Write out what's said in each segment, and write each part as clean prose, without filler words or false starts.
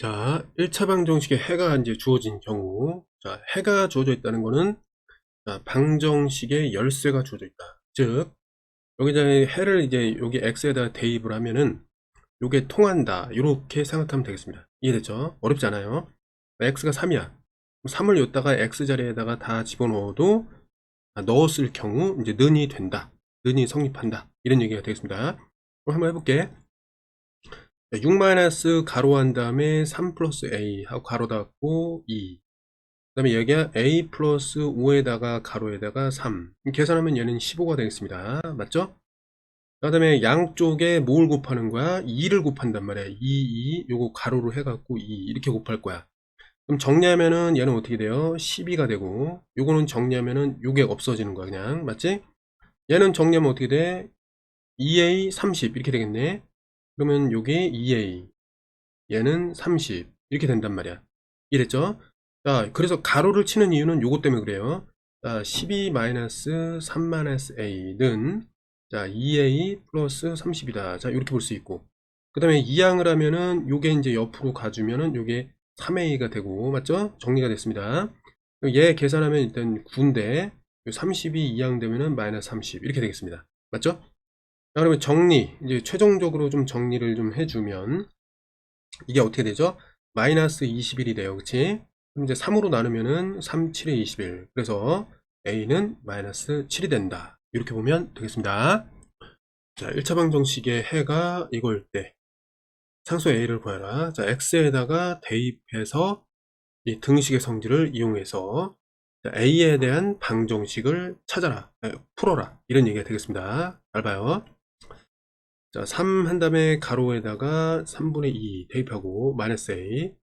자, 1차 방정식에 해가 이제 주어진 경우, 자, 해가 주어져 있다는 거는, 자, 방정식에 열쇠가 주어져 있다. 즉, 여기 이제 해를 이제 여기 x에다 대입을 하면은, 요게 통한다. 이렇게 생각하면 되겠습니다. 이해됐죠? 어렵지 않아요. x가 3이야. 3을 여기다가 x 자리에다가 다 집어넣어도, 넣었을 경우, 이제 는이 된다. 는이 성립한다. 이런 얘기가 되겠습니다. 그럼 한번 해볼게. 6 마이너스 가로 한 다음에 3 플러스 a 하고 가로 닫고 2. 그 다음에 여기가 a 플러스 5에다가 가로에다가 3 계산하면 얘는 15가 되겠습니다. 맞죠? 그 다음에 양쪽에 뭘 곱하는 거야? 2를 곱한단 말이야. 2 요거 가로로 해갖고 2 이렇게 곱할 거야. 그럼 정리하면은 얘는 어떻게 돼요? 12가 되고 요거는 정리하면은 요게 없어지는 거야 그냥. 맞지? 얘는 정리하면 어떻게 돼? 2a 30 이렇게 되겠네. 그러면 요게 2a 얘는 30 이렇게 된단 말이야. 이랬죠? 자, 그래서 가로를 치는 이유는 요것 때문에 그래요. 자, 12-3-a는 자 2a 플러스 30이다. 자, 이렇게 볼 수 있고, 그 다음에 이항을 하면은 요게 이제 옆으로 가주면은 요게 3a가 되고, 맞죠? 정리가 됐습니다. 얘 계산하면 일단 9인데 30이 이항되면은 마이너스 30 이렇게 되겠습니다. 맞죠? 자, 그러면 정리, 이제 최종적으로 좀 정리를 좀 해주면 이게 어떻게 되죠? 마이너스 21이 돼요. 그치? 그럼 이제 3으로 나누면은 3, 7에 21. 그래서 A는 마이너스 7이 된다. 이렇게 보면 되겠습니다. 자, 1차 방정식의 해가 이걸 때 상수 A를 구하라. 자, X에다가 대입해서 이 등식의 성질을 이용해서 A에 대한 방정식을 찾아라. 풀어라. 이런 얘기가 되겠습니다. 잘 봐요. 자, 3 한 다음에 가로에다가 3분의 2 대입하고 마이너스 A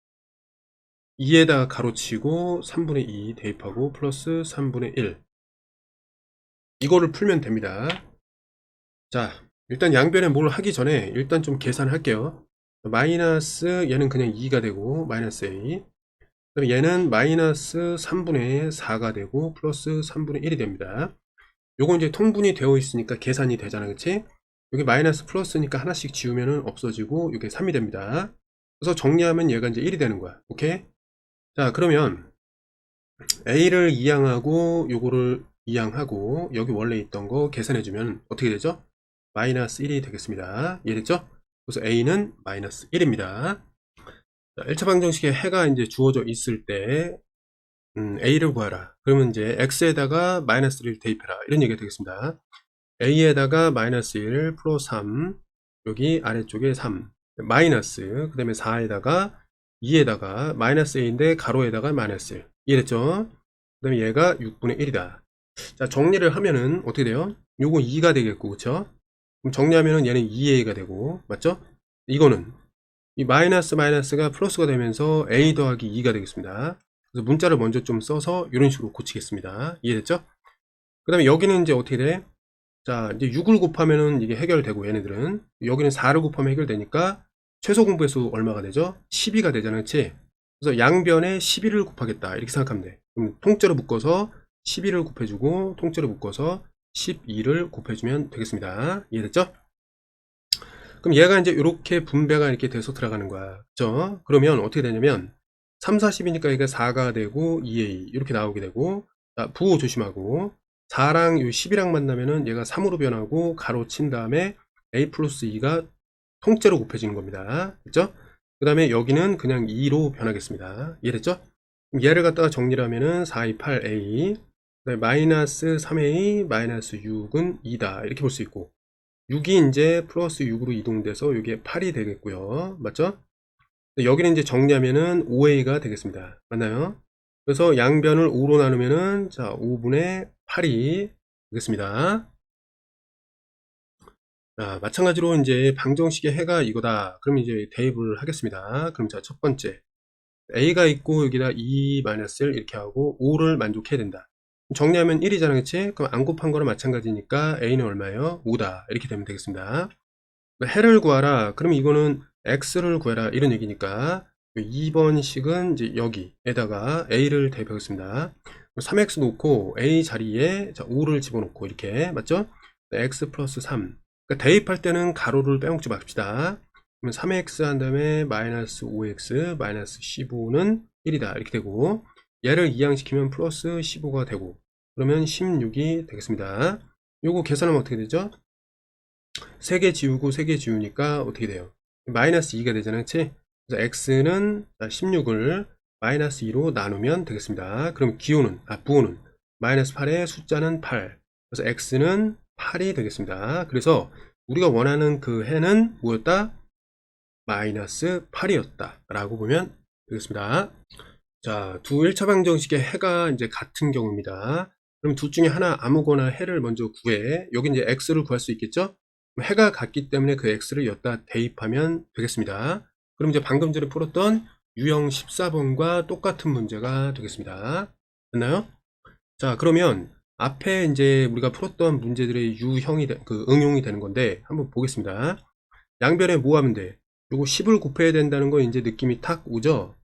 2에다가 가로치고 3분의 2 대입하고 플러스 3분의 1 이거를 풀면 됩니다. 자, 일단 양변에 뭘 하기 전에 일단 좀 계산을 할게요. 마이너스 얘는 그냥 2가 되고 마이너스 A, 그럼 얘는 마이너스 3분의 4가 되고 플러스 3분의 1이 됩니다. 요거 이제 통분이 되어 있으니까 계산이 되잖아. 그치? 여기 마이너스 플러스니까 하나씩 지우면은 없어지고 이게 3이 됩니다. 그래서 정리하면 얘가 이제 1이 되는 거야. 오케이? 자, 그러면 A를 이항하고 요거를 이항하고 여기 원래 있던 거 계산해주면 어떻게 되죠? 마이너스 1이 되겠습니다. 이해됐죠? 그래서 A는 마이너스 1입니다. 1차 방정식에 해가 이제 주어져 있을 때 A를 구하라. 그러면 이제 X에다가 마이너스 1을 대입해라. 이런 얘기가 되겠습니다. A에다가 마이너스 1 플러스 3 여기 아래쪽에 3 마이너스 그 다음에 4에다가 2에다가 마이너스 A인데 가로에다가 마이너스 1 이해됐죠? 그 다음에 얘가 6분의 1이다. 자, 정리를 하면은 어떻게 돼요? 요거 2가 되겠고, 그쵸? 그럼 정리하면은 얘는 2a가 되고, 맞죠? 이거는 이 마이너스 마이너스가 플러스가 되면서 a 더하기 2가 되겠습니다. 그래서 문자를 먼저 좀 써서 이런 식으로 고치겠습니다. 이해됐죠? 그 다음에 여기는 이제 어떻게 돼? 자, 이제 6을 곱하면은 이게 해결되고, 얘네들은 여기는 4를 곱하면 해결되니까 최소 공부의 수 얼마가 되죠? 12가 되잖아. 그치? 그래서 양변에 11을 곱하겠다 이렇게 생각하면 돼. 그럼 통째로 묶어서 11을 곱해주고 통째로 묶어서 12를 곱해주면 되겠습니다. 이해됐죠? 그럼 얘가 이제 이렇게 분배가 이렇게 돼서 들어가는 거야. 그죠? 그러면 어떻게 되냐면 3, 40이니까 이게 4가 되고 2a 이렇게 나오게 되고, 자, 부호 조심하고 4랑 요 10이랑 만나면은 얘가 3으로 변하고 가로 친 다음에 a 플러스 2가 통째로 곱해지는 겁니다. 그죠? 그 다음에 여기는 그냥 2로 변하겠습니다. 이해됐죠? 그럼 얘를 갖다가 정리를 하면은 4, 2, 8a 그다음에 마이너스 3a 마이너스 6은 2다 이렇게 볼 수 있고, 6이 이제 플러스 6으로 이동돼서 이게 8이 되겠고요. 맞죠? 여기는 이제 정리하면은 5a가 되겠습니다. 맞나요? 그래서 양변을 5로 나누면은 자 5분의 8이 되겠습니다. 자, 마찬가지로 이제 방정식의 해가 이거다. 그럼 이제 대입을 하겠습니다. 그럼 자, 첫 번째 a가 있고 여기다 2-1 이렇게 하고 5를 만족해야 된다. 정리하면 1이잖아. 그치? 그럼 안 곱한 거랑 마찬가지니까 a는 얼마예요? 5다. 이렇게 되면 되겠습니다. 해를 구하라. 그럼 이거는 x를 구해라. 이런 얘기니까 2번식은 이제 여기에다가 a를 대입하겠습니다. 3x 놓고 a 자리에 5를 집어넣고 이렇게 맞죠? x 플러스 3. 그러니까 대입할 때는 가로를 빼먹지 맙시다. 그러면 3x 한 다음에 마이너스 5x 마이너스 15는 1이다 이렇게 되고, 얘를 이항시키면 플러스 15가 되고, 그러면 16이 되겠습니다. 요거 계산하면 어떻게 되죠? 3개 지우고 3개 지우니까 어떻게 돼요? 마이너스 2가 되잖아요, 그치? 그래서 x는 16을 마이너스 2로 나누면 되겠습니다. 그럼 부호는 마이너스 8의 숫자는 8. 그래서 x는 8이 되겠습니다. 그래서 우리가 원하는 그 해는 뭐였다? 마이너스 8이었다 라고 보면 되겠습니다. 자, 두 1차 방정식의 해가 이제 같은 경우입니다. 그럼 둘 중에 하나 아무거나 해를 먼저 구해. 여기 이제 x를 구할 수 있겠죠? 해가 같기 때문에 그 x를 여기다 대입하면 되겠습니다. 그럼 이제 방금 전에 풀었던 유형 14번과 똑같은 문제가 되겠습니다. 됐나요? 자, 그러면 앞에 이제 우리가 풀었던 문제들의 응용이 되는 건데 한번 보겠습니다. 양변에 뭐 하면 돼? 요거 10을 곱해야 된다는 거 이제 느낌이 탁 오죠?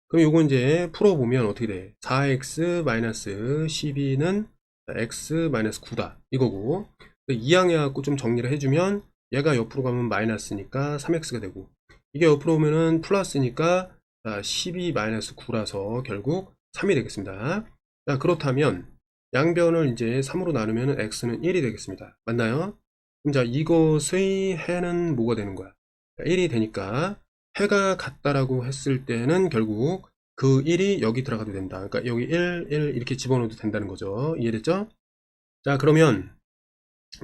그럼 요거 이제 풀어보면 어떻게 돼? 4x-12는 x-9다. 이거고. 이항해갖고 좀 정리를 해주면 얘가 옆으로 가면 마이너스니까 3x가 되고, 이게 옆으로 오면은 플러스니까 12-9라서 결국 3이 되겠습니다. 자, 그렇다면 양변을 이제 3으로 나누면 x는 1이 되겠습니다. 맞나요? 그럼 자, 이것의 해는 뭐가 되는 거야? 1이 되니까 해가 같다라고 했을 때는 결국 그 1이 여기 들어가도 된다. 그러니까 여기 1 이렇게 집어넣어도 된다는 거죠. 이해됐죠? 자, 그러면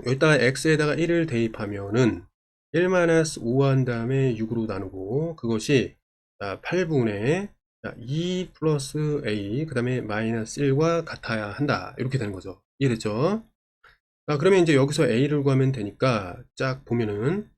여기다가 x에다가 1을 대입하면은 1-5 한 다음에 6으로 나누고, 그것이 8분의 2 플러스 a 그 다음에 마이너스 1과 같아야 한다. 이렇게 되는 거죠. 이해됐죠? 자, 그러면 이제 여기서 a를 구하면 되니까 쫙 보면은,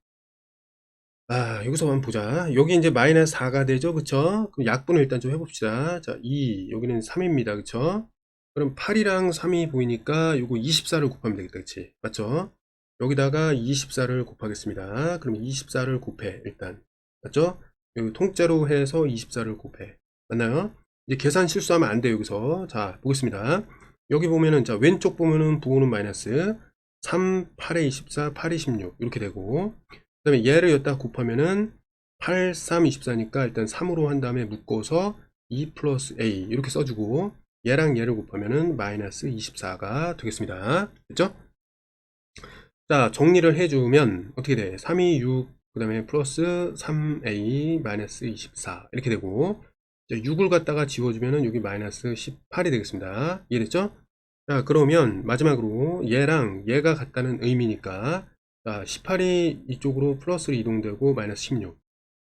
여기서 한번 보자. 여기 이제 마이너스 4가 되죠. 그쵸? 그럼 약분을 일단 좀 해봅시다. 자, 2, 여기는 3입니다. 그쵸? 그럼 8이랑 3이 보이니까 요거 24를 곱하면 되겠다. 그치? 맞죠? 여기다가 24를 곱하겠습니다. 그럼 24를 곱해, 일단. 맞죠? 여기 통째로 해서 24를 곱해. 맞나요? 이제 계산 실수하면 안 돼요, 여기서. 자, 보겠습니다. 여기 보면은, 자, 왼쪽 보면은 부호는 마이너스 3, 8에 24, 8에 16. 이렇게 되고, 그 다음에 얘를 여기다 곱하면은 8, 3, 24니까 일단 3으로 한 다음에 묶어서 2 플러스 a 이렇게 써주고, 얘랑 얘를 곱하면은 마이너스 24가 되겠습니다. 됐죠? 자, 정리를 해주면 어떻게 돼? 3, 2, 6, 그 다음에 플러스 3a 마이너스 24 이렇게 되고, 6을 갖다가 지워주면은 여기 마이너스 18이 되겠습니다. 이해됐죠? 자, 그러면 마지막으로 얘랑 얘가 같다는 의미니까, 자, 18이 이쪽으로 플러스로 이동되고 마이너스 16.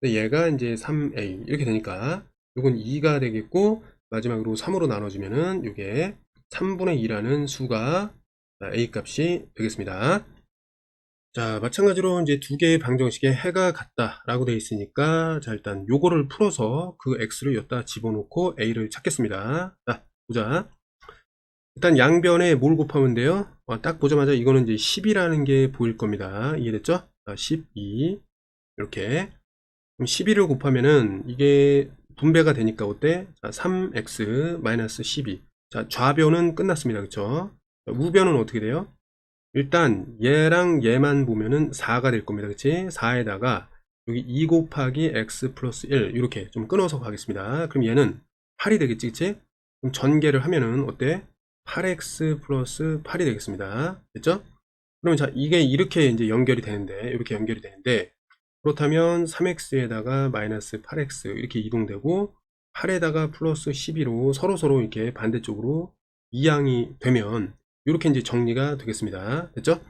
얘가 이제 3a 이렇게 되니까 요건 2가 되겠고, 마지막으로 3으로 나눠주면은 이게 3분의 2라는 수가 a 값이 되겠습니다. 자, 마찬가지로 이제 두 개의 방정식에 해가 같다라고 되어 있으니까, 자, 일단 요거를 풀어서 그 x를 여기다 집어넣고 a를 찾겠습니다. 자, 보자. 일단 양변에 뭘 곱하면 돼요? 딱 보자마자 이거는 이제 10이라는 게 보일 겁니다. 이해됐죠? 12 이렇게. 그럼 12를 곱하면은 이게 분배가 되니까 어때? 자, 3x 마이너스 12. 자, 좌변은 끝났습니다. 그쵸? 우변은 어떻게 돼요? 일단 얘랑 얘만 보면은 4가 될 겁니다. 그치? 4에다가 여기 2 곱하기 x 플러스 1 이렇게 좀 끊어서 가겠습니다. 그럼 얘는 8이 되겠지? 그치? 그럼 전개를 하면은 어때? 8x 플러스 8이 되겠습니다. 됐죠? 그러면 자, 이게 이렇게 이제 연결이 되는데, 이렇게 연결이 되는데, 그렇다면 3x에다가 마이너스 8x 이렇게 이동되고, 8에다가 플러스 12로 서로서로 이렇게 반대쪽으로 이항이 되면 이렇게 이제 정리가 되겠습니다. 됐죠?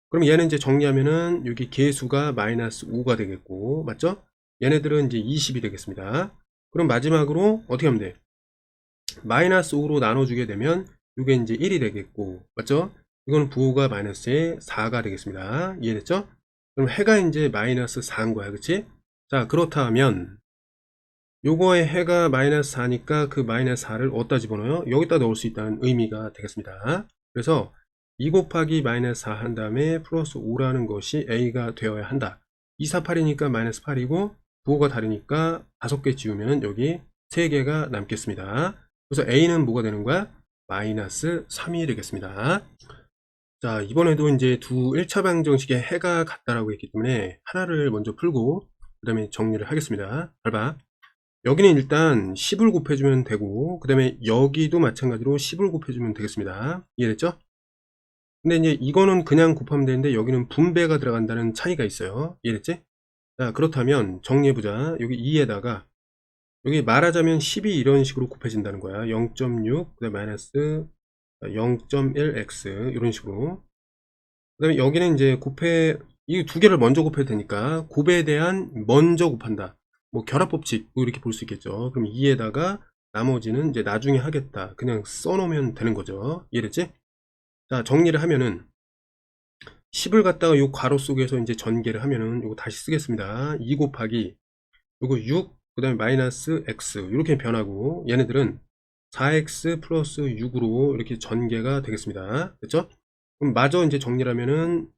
그럼 얘는 이제 정리하면은 여기 개수가 마이너스 5가 되겠고, 맞죠? 얘네들은 이제 20이 되겠습니다. 그럼 마지막으로 어떻게 하면 돼? 마이너스 5로 나눠주게 되면 이게 이제 1이 되겠고, 맞죠? 이거는 부호가 마이너스의 4가 되겠습니다. 이해됐죠? 그럼 해가 이제 마이너스 4인 거야, 그치? 자, 그렇다면 요거의 해가 마이너스 4니까 그 마이너스 4를 어디다 집어넣어요? 여기다 넣을 수 있다는 의미가 되겠습니다. 그래서 2 곱하기 마이너스 4 한 다음에 플러스 5라는 것이 a가 되어야 한다. 2, 4, 8이니까 마이너스 8이고, 부호가 다르니까 5개 지우면 여기 3개가 남겠습니다. 그래서 a는 뭐가 되는 거야? 마이너스 3이 되겠습니다. 자, 이번에도 이제 두 1차 방정식의 해가 같다라고 했기 때문에 하나를 먼저 풀고 그 다음에 정리를 하겠습니다. 잘 봐. 여기는 일단 10을 곱해주면 되고, 그 다음에 여기도 마찬가지로 10을 곱해주면 되겠습니다. 이해됐죠? 근데 이제 이거는 그냥 곱하면 되는데 여기는 분배가 들어간다는 차이가 있어요. 이해됐지? 자, 그렇다면 정리해보자. 여기 2에다가 여기 말하자면 10이 이런 식으로 곱해진다는 거야. 0.6, 그 다음에 마이너스 0.1x 이런 식으로. 그 다음에 여기는 이제 이 두 개를 먼저 곱해도 되니까 곱에 대한 먼저 곱한다. 뭐 결합법칙 뭐 이렇게 볼 수 있겠죠. 그럼 2에다가 나머지는 이제 나중에 하겠다. 그냥 써놓으면 되는 거죠. 이해됐지? 자, 정리를 하면은 10을 갖다가 요 괄호 속에서 이제 전개를 하면은 요거 다시 쓰겠습니다. 2 곱하기 요거 6, 그 다음에 마이너스 x 이렇게 변하고 얘네들은 4x 플러스 6으로 이렇게 전개가 되겠습니다. 됐죠? 그럼 마저 이제 정리를 하면은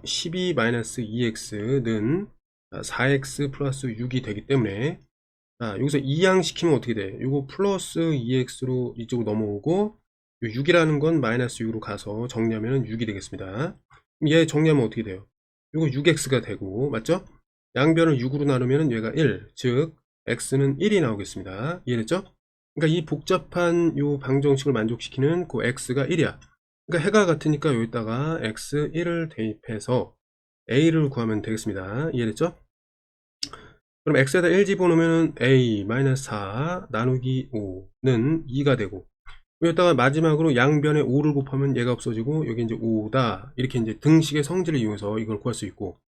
12 마이너스 2x는 4x 플러스 6이 되기 때문에 여기서 이항시키면 어떻게 돼? 요거 플러스 2x로 이쪽으로 넘어오고 6이라는 건 마이너스 6으로 가서 정리하면 6이 되겠습니다. 그럼 얘 정리하면 어떻게 돼요? 요거 6x가 되고 맞죠? 양변을 6으로 나누면 얘가 1, 즉 x는 1이 나오겠습니다. 이해됐죠? 그러니까 이 복잡한 요 방정식을 만족시키는 그 x가 1이야. 그러니까 해가 같으니까 여기다가 x1을 대입해서 a를 구하면 되겠습니다. 이해됐죠? 그럼 x에다 1 집어넣으면 a-4 나누기 5는 2가 되고 여기다가 마지막으로 양변에 5를 곱하면 얘가 없어지고 여기 이제 5다 이렇게 이제 등식의 성질을 이용해서 이걸 구할 수 있고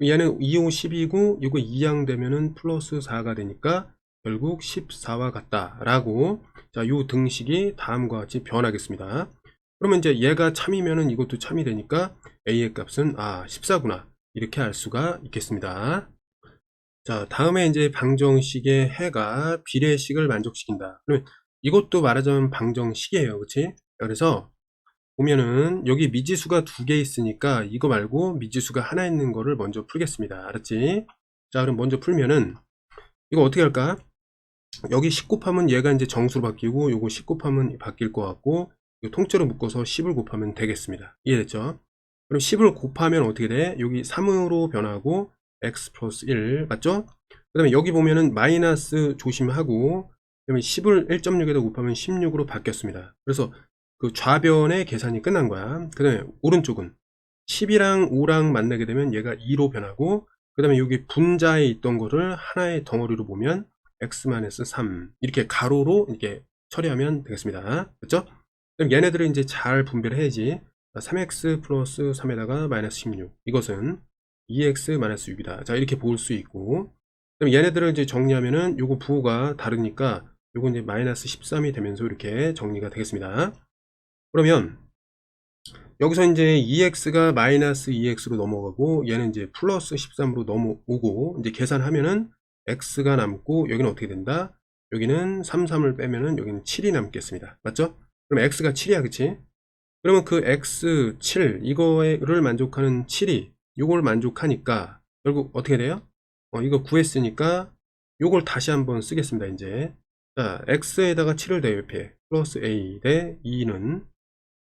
얘는 2, 5, 10이고 이거 2양 되면은 플러스 4가 되니까 결국 14와 같다 라고 자, 요 등식이 다음과 같이 변하겠습니다. 그러면 이제 얘가 참이면은 이것도 참이 되니까 a의 값은 14구나 이렇게 알 수가 있겠습니다. 자, 다음에 이제 방정식의 해가 비례식을 만족시킨다. 그러면 이것도 말하자면 방정식이에요. 그치? 그래서 보면은 여기 미지수가 두 개 있으니까 이거 말고 미지수가 하나 있는 거를 먼저 풀겠습니다. 알았지? 자, 그럼 먼저 풀면은 이거 어떻게 할까? 여기 10 곱하면 얘가 이제 정수로 바뀌고 요거 10 곱하면 바뀔 것 같고 이거 통째로 묶어서 10을 곱하면 되겠습니다. 이해됐죠? 그럼 10을 곱하면 어떻게 돼? 여기 3으로 변하고 x 플러스 1 맞죠? 그 다음에 여기 보면은 마이너스 조심하고 그러면 10을 1.6에다 곱하면 16으로 바뀌었습니다. 그래서 그 좌변의 계산이 끝난 거야. 그 다음에 오른쪽은 10이랑 5랑 만나게 되면 얘가 2로 변하고 그 다음에 여기 분자에 있던 거를 하나의 덩어리로 보면 x-3 이렇게 가로로 이렇게 처리하면 되겠습니다. 그렇죠? 그럼 얘네들을 이제 잘 분배를 해야지. 3x 플러스 3에다가 마이너스 16 이것은 2x 마이너스 6이다. 자, 이렇게 볼 수 있고 그럼 얘네들을 이제 정리하면은 요거 부호가 다르니까 요거 이제 마이너스 13이 되면서 이렇게 정리가 되겠습니다. 그러면 여기서 이제 2x가 마이너스 2x로 넘어가고 얘는 이제 플러스 13으로 넘어오고 이제 계산하면은 x가 남고 여기는 어떻게 된다? 여기는 3, 3을 빼면은 여기는 7이 남겠습니다. 맞죠? 그럼 x가 7이야, 그치? 그러면 그 x 7 이거를 만족하는 7이 요걸 만족하니까 결국 어떻게 돼요? 이거 구했으니까 요걸 다시 한번 쓰겠습니다. 이제 자, x에다가 7을 대입해 플러스 a 대 2는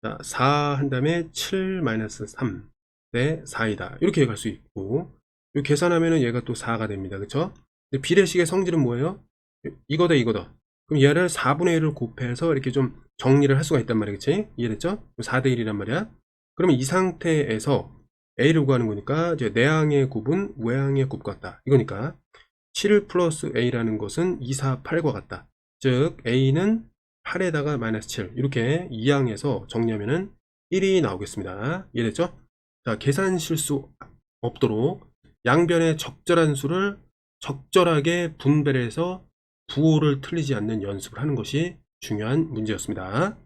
자, 4 한 다음에 7 마이너스 3 대 4이다. 이렇게 갈 수 있고 요 계산하면은 얘가 또 4가 됩니다. 그쵸? 비례식의 성질은 뭐예요? 이거다 이거다. 그럼 얘를 4분의 1을 곱해서 이렇게 좀 정리를 할 수가 있단 말이야. 그치? 이해됐죠? 4대 1이란 말이야. 그러면 이 상태에서 a를 구하는 거니까 이제 내항의 곱은 외항의 곱 같다. 이거니까 7 플러스 a라는 것은 2, 4, 8과 같다. 즉 a는 8에다가 마이너스 7 이렇게 2항에서 정리하면은 1이 나오겠습니다. 이해됐죠? 자, 계산 실수 없도록 양변의 적절한 수를 적절하게 분배를 해서 부호를 틀리지 않는 연습을 하는 것이 중요한 문제였습니다.